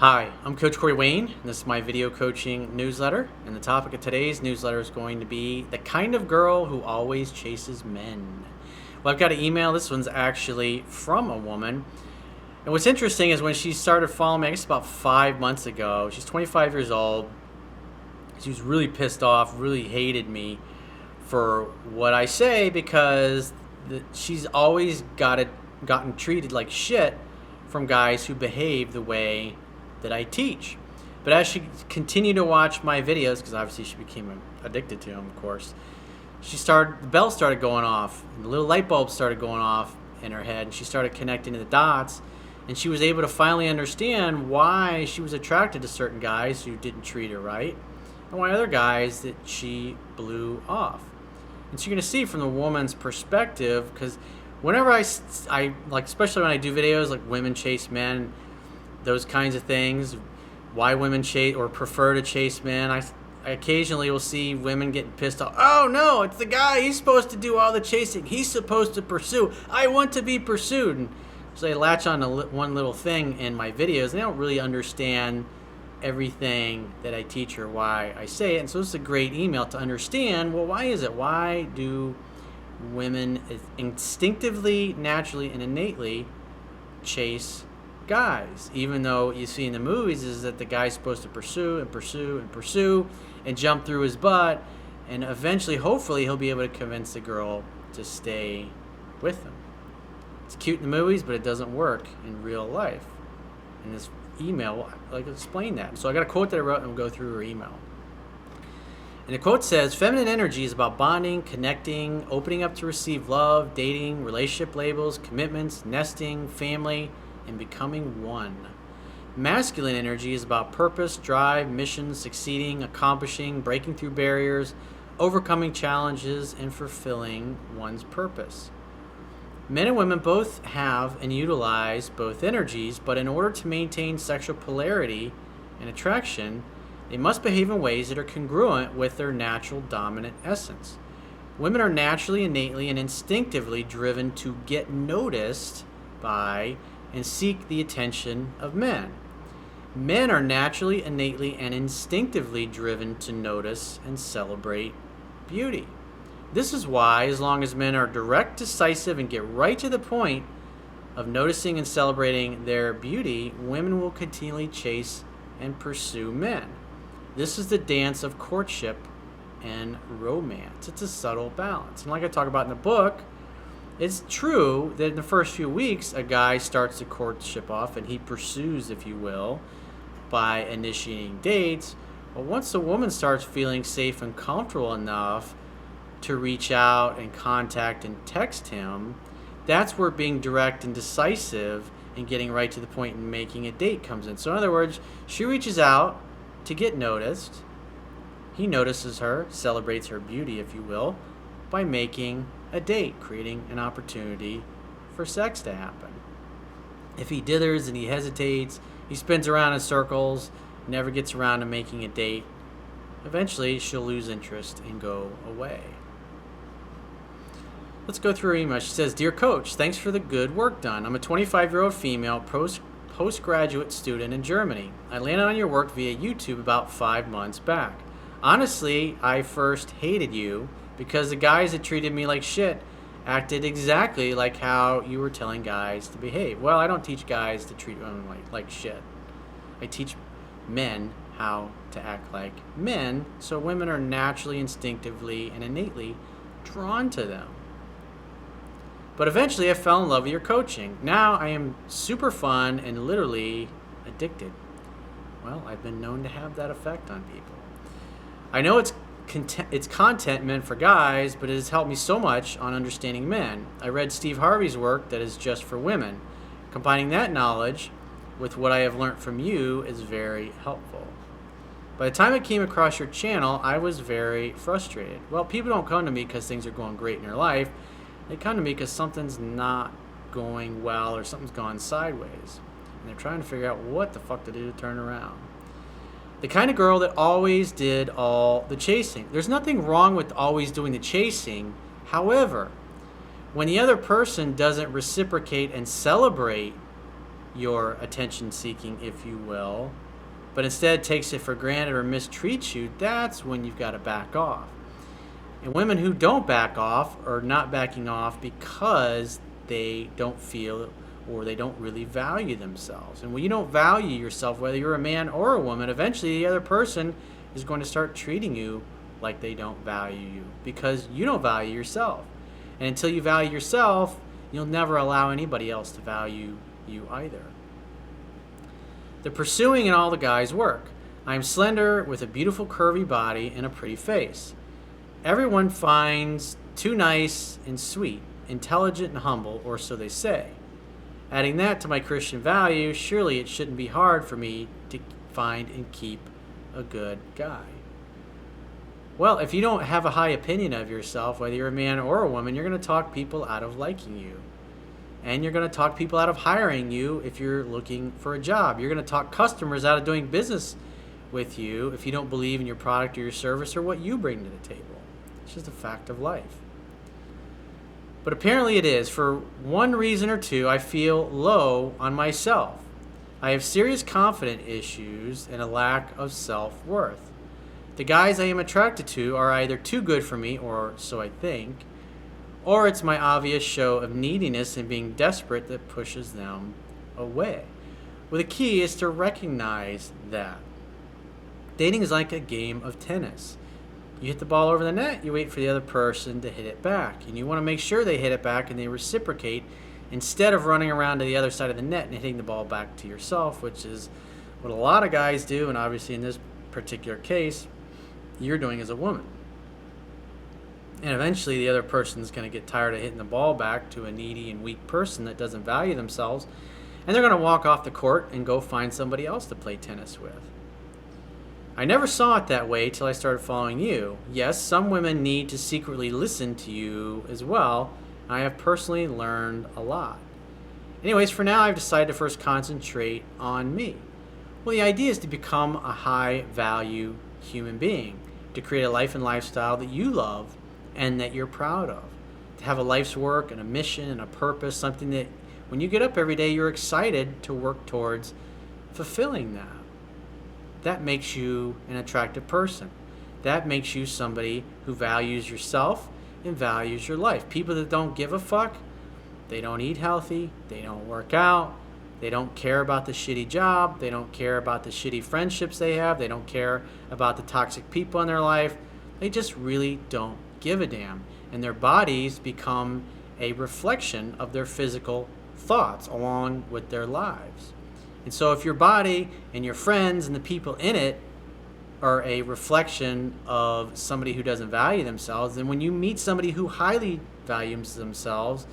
Hi, I'm Coach Corey Wayne, and this is my video coaching newsletter. And the topic of today's newsletter is going to be the kind of girl who always chases men. Well, I've got an email. This one's actually from a woman. And what's interesting is when she started following me, I guess about 5 months ago, she's 25 years old. She was really pissed off, really hated me for what I say because she's always gotten treated like shit from guys who behave the way that I teach. But as she continued to watch my videos, because obviously she became addicted to them, of course, the bells started going off, and the little light bulbs started going off in her head, and she started connecting the dots, and she was able to finally understand why she was attracted to certain guys who didn't treat her right, and why other guys that she blew off. And so you're going to see from the woman's perspective, because whenever I like, especially when I do videos like women chase men, those kinds of things, why women chase or prefer to chase men, I occasionally will see women getting pissed off. Oh no, it's the guy, he's supposed to do all the chasing, he's supposed to pursue, I want to be pursued. And so they latch on to one little thing in my videos, and they don't really understand everything that I teach or why I say it. And so this is a great email to understand, well, why is it? Why do women instinctively, naturally, and innately chase guys, even though you see in the movies is that the guy's supposed to pursue and pursue and pursue and jump through his butt, and eventually, hopefully, he'll be able to convince the girl to stay with him. It's cute in the movies, but it doesn't work in real life. In this email, I'll explain that. So I got a quote that I wrote, and we'll go through her email. And the quote says, feminine energy is about bonding, connecting, opening up to receive love, dating, relationship labels, commitments, nesting, family, and becoming one. Masculine energy is about purpose, drive, mission, succeeding, accomplishing, breaking through barriers, overcoming challenges, and fulfilling one's purpose. Men and women both have and utilize both energies, but in order to maintain sexual polarity and attraction, they must behave in ways that are congruent with their natural dominant essence. Women are naturally, innately, and instinctively driven to get noticed by and seek the attention of men. Men are naturally, innately, and instinctively driven to notice and celebrate beauty. This is why, as long as men are direct, decisive, and get right to the point of noticing and celebrating their beauty, women will continually chase and pursue men. This is the dance of courtship and romance. It's a subtle balance. And like I talk about in the book, it's true that in the first few weeks, a guy starts the courtship off and he pursues, if you will, by initiating dates. But once a woman starts feeling safe and comfortable enough to reach out and contact and text him, that's where being direct and decisive and getting right to the point and making a date comes in. So in other words, she reaches out to get noticed. He notices her, celebrates her beauty, if you will, by making a date, creating an opportunity for sex to happen. If he dithers and he hesitates, he spins around in circles, never gets around to making a date, eventually she'll lose interest and go away. Let's go through her email. She says, Dear Coach, thanks for the good work done. I'm a 25-year-old female postgraduate student in Germany. I landed on your work via YouTube about 5 months back. Honestly, I first hated you because the guys that treated me like shit acted exactly like how you were telling guys to behave. Well, I don't teach guys to treat women like shit. I teach men how to act like men, so women are naturally, instinctively, and innately drawn to them. But eventually I fell in love with your coaching. Now I am super fun and literally addicted. Well, I've been known to have that effect on people. I know it's content meant for guys, but it has helped me so much on understanding men. I read Steve Harvey's work that is just for women. Combining that knowledge with what I have learned from you is very helpful. By the time I came across your channel, I was very frustrated. Well, people don't come to me because things are going great in their life. They come to me because something's not going well or something's gone sideways. And they're trying to figure out what the fuck to do to turn around. The kind of girl that always did all the chasing. There's nothing wrong with always doing the chasing. However, when the other person doesn't reciprocate and celebrate your attention seeking, if you will, but instead takes it for granted or mistreats you, that's when you've got to back off. And women who don't back off are not backing off because they don't feel or they don't really value themselves. And when you don't value yourself, whether you're a man or a woman, eventually the other person is going to start treating you like they don't value you because you don't value yourself. And until you value yourself, you'll never allow anybody else to value you either. The pursuing in all the guys work. I am slender with a beautiful curvy body and a pretty face. Everyone finds too nice and sweet, intelligent and humble, or so they say. Adding that to my Christian values, surely it shouldn't be hard for me to find and keep a good guy. Well, if you don't have a high opinion of yourself, whether you're a man or a woman, you're going to talk people out of liking you. And you're going to talk people out of hiring you if you're looking for a job. You're going to talk customers out of doing business with you if you don't believe in your product or your service or what you bring to the table. It's just a fact of life. But apparently it is. For one reason or two, I feel low on myself. I have serious confidence issues and a lack of self-worth. The guys I am attracted to are either too good for me, or so I think, or it's my obvious show of neediness and being desperate that pushes them away. Well, the key is to recognize that. Dating is like a game of tennis. You hit the ball over the net, you wait for the other person to hit it back. And you want to make sure they hit it back and they reciprocate instead of running around to the other side of the net and hitting the ball back to yourself, which is what a lot of guys do. And obviously in this particular case, you're doing as a woman. And eventually the other person's going to get tired of hitting the ball back to a needy and weak person that doesn't value themselves. And they're going to walk off the court and go find somebody else to play tennis with. I never saw it that way till I started following you. Yes, some women need to secretly listen to you as well. I have personally learned a lot. Anyways, for now, I've decided to first concentrate on me. Well, the idea is to become a high-value human being, to create a life and lifestyle that you love and that you're proud of, to have a life's work and a mission and a purpose, something that when you get up every day, you're excited to work towards fulfilling that. That makes you an attractive person. That makes you somebody who values yourself and values your life. People that don't give a fuck, they don't eat healthy, they don't work out, they don't care about the shitty job, they don't care about the shitty friendships they have, they don't care about the toxic people in their life. They just really don't give a damn. And their bodies become a reflection of their physical thoughts along with their lives. And so if your body and your friends and the people in it are a reflection of somebody who doesn't value themselves, then when you meet somebody who highly values themselves,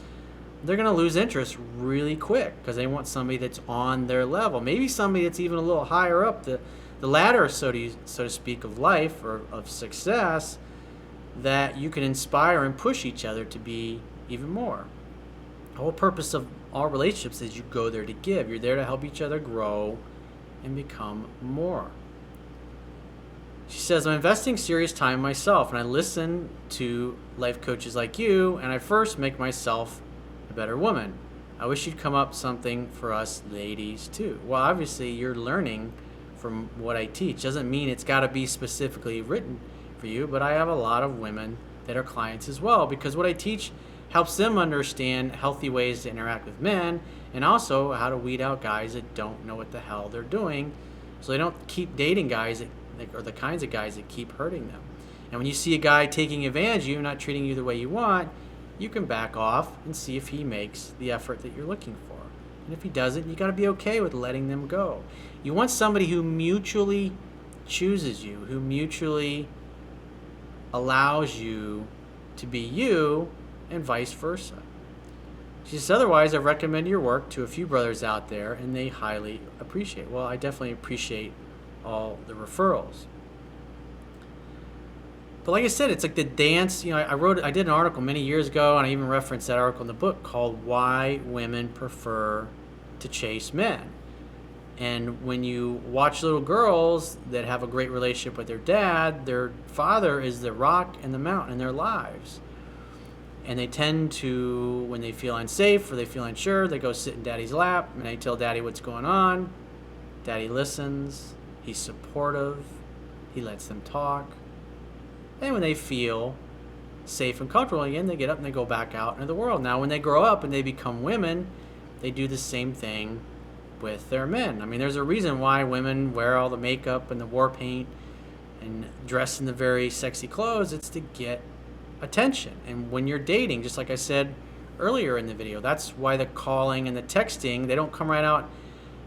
they're going to lose interest really quick because they want somebody that's on their level. Maybe somebody that's even a little higher up the ladder, so to speak, of life or of success, that you can inspire and push each other to be even more. The whole purpose of all relationships is you go there to give. You're there to help each other grow and become more. She says, I'm investing serious time in myself, and I listen to life coaches like you, and I first make myself a better woman. I wish you'd come up something for us ladies too. Well, obviously you're learning from what I teach. Doesn't mean it's got to be specifically written for you, but I have a lot of women that are clients as well, because what I teach helps them understand healthy ways to interact with men, and also how to weed out guys that don't know what the hell they're doing, so they don't keep dating guys that are the kinds of guys that keep hurting them. And when you see a guy taking advantage of you, not treating you the way you want, you can back off and see if he makes the effort that you're looking for. And if he doesn't, you got to be okay with letting them go. You want somebody who mutually chooses you, who mutually allows you to be you, and vice versa. She says, otherwise, I recommend your work to a few brothers out there, and they highly appreciate. Well, I definitely appreciate all the referrals. But like I said, it's like the dance. You know, I did an article many years ago, and I even referenced that article in the book called "Why Women Prefer to Chase Men." And when you watch little girls that have a great relationship with their dad, their father is the rock and the mountain in their lives. And they tend to, when they feel unsafe or they feel unsure, they go sit in daddy's lap and they tell daddy what's going on. Daddy listens. He's supportive. He lets them talk. And when they feel safe and comfortable again, they get up and they go back out into the world. Now, when they grow up and they become women, they do the same thing with their men. I mean, there's a reason why women wear all the makeup and the war paint and dress in the very sexy clothes. It's to get attention. And when you're dating, just like I said earlier in the video, that's why the calling and the texting, they don't come right out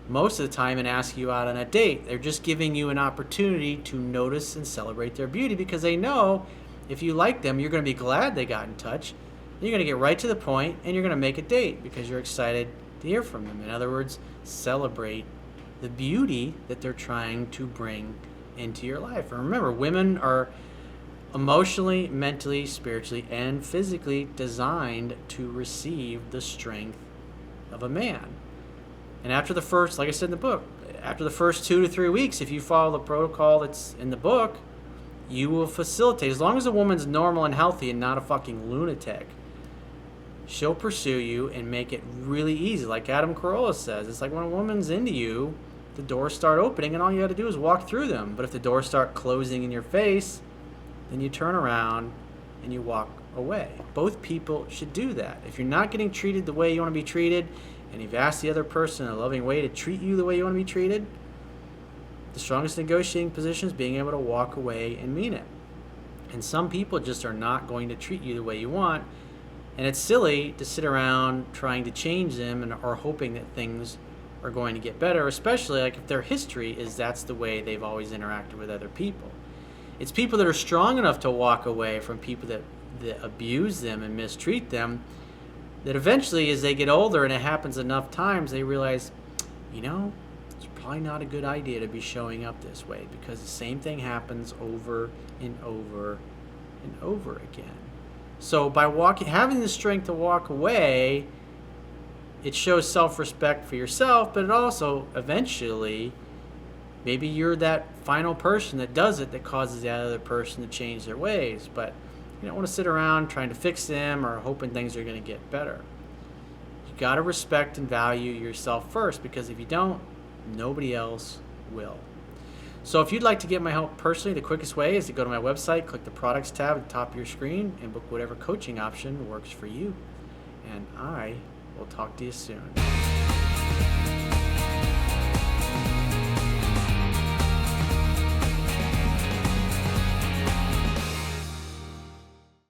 most of the time and ask you out on a date. They're just giving you an opportunity to notice and celebrate their beauty, because they know if you like them, you're going to be glad they got in touch. You're going to get right to the point and you're going to make a date because you're excited to hear from them. In other words, celebrate the beauty that they're trying to bring into your life. And remember, women are emotionally, mentally, spiritually, and physically designed to receive the strength of a man. And after the first, like I said in the book, after the first 2 to 3 weeks, if you follow the protocol that's in the book, you will facilitate. As long as a woman's normal and healthy and not a fucking lunatic, she'll pursue you and make it really easy. Like Adam Carolla says, it's like when a woman's into you, the doors start opening and all you got to do is walk through them. But if the doors start closing in your face, then you turn around and you walk away. Both people should do that. If you're not getting treated the way you want to be treated, and you've asked the other person in a loving way to treat you the way you want to be treated, the strongest negotiating position is being able to walk away and mean it. And some people just are not going to treat you the way you want, and it's silly to sit around trying to change them or hoping that things are going to get better, especially like if their history is that's the way they've always interacted with other people. It's people that are strong enough to walk away from people that abuse them and mistreat them, that eventually as they get older and it happens enough times, they realize, it's probably not a good idea to be showing up this way, because the same thing happens over and over and over again. So by having the strength to walk away, it shows self-respect for yourself, but it also eventually, maybe you're that final person that does it, that causes the other person to change their ways. But you don't want to sit around trying to fix them or hoping things are going to get better. You got to respect and value yourself first, because if you don't, nobody else will. So if you'd like to get my help personally, the quickest way is to go to my website, click the products tab at the top of your screen, and book whatever coaching option works for you. And I will talk to you soon.